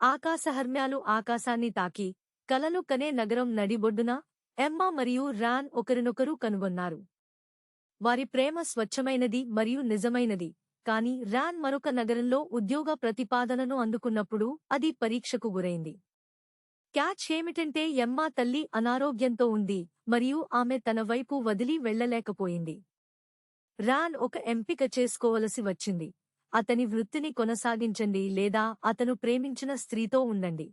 ఆకాశహర్మ్యాలు ఆకాశాన్ని తాకి కలలు కనే నగరం నడిబొడ్డున ఎమ్మా మరియు రాన్ ఒకరినొకరు కనుగొన్నారు. వారి ప్రేమ స్వచ్ఛమైనది మరియు నిజమైనది, కాని రాన్ మరొక నగరంలో ఉద్యోగ ప్రతిపాదనను అందుకున్నప్పుడు అది పరీక్షకు గురైంది. క్యాచ్ ఏమిటంటే ఎమ్మా తల్లి అనారోగ్యంతో ఉంది మరియు ఆమె తన వైపు వదిలి వెళ్లలేకపోయింది. రాన్ ఒక ఎంపిక చేసుకోవలసి వచ్చింది: అతని వృత్తిని కొనసాగించండి లేదా అతను ప్రేమించిన స్త్రీతో ఉండండి.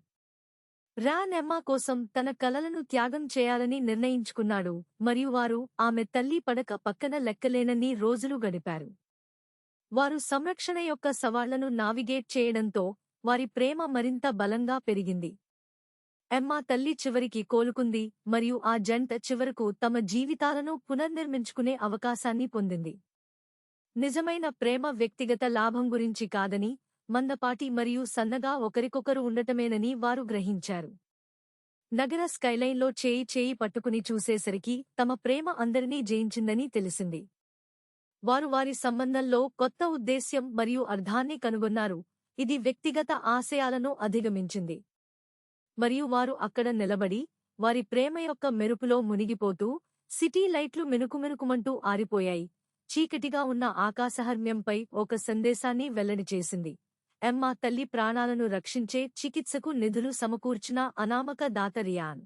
రాన్ ఎమ్మా కోసం తన కలలను త్యాగం చేయాలని నిర్ణయించుకున్నాడు మరియు వారు ఆమె తల్లి పడక పక్కన లెక్కలేనన్ని రోజులు గడిపారు. వారు సంరక్షణ యొక్క సవాళ్లను నావిగేట్ చేయడంతో వారి ప్రేమ మరింత బలంగా పెరిగింది. ఎమ్మా తల్లి చివరికి కోలుకుంది మరియు ఆ జంట చివరకు తమ జీవితాలను పునర్నిర్మించుకునే అవకాశాన్ని పొందింది. నిజమైన ప్రేమ వ్యక్తిగత లాభం గురించి కాదని, మందపాటి మరియు సన్నగా ఒకరికొకరు ఉండటమేనని వారు గ్రహించారు. నగర స్కైలైన్లో చేయి చేయి పట్టుకుని చూసేసరికి తమ ప్రేమ అందరినీ జయించిందని తెలిసింది. వారు వారి సంబంధంలో కొత్త ఉద్దేశ్యం మరియు అర్థాన్ని కనుగొన్నారు, ఇది వ్యక్తిగత ఆశయాలను అధిగమించింది. మరియు వారు అక్కడ నిలబడి, వారి ప్రేమ యొక్క మెరుపులో మునిగిపోతూ, సిటీ లైట్లు మినుకుమినుకుమంటూ ఆరిపోయాయి, చీకటిగా ఉన్న ఆకాశహర్మ్యంపై ఒక సందేశాన్ని వెల్లడి చేసింది: ఎమ్మా తల్లి ప్రాణాలను రక్షించే చికిత్సకు నిధులు సమకూర్చిన అనామక దాత రియాన్.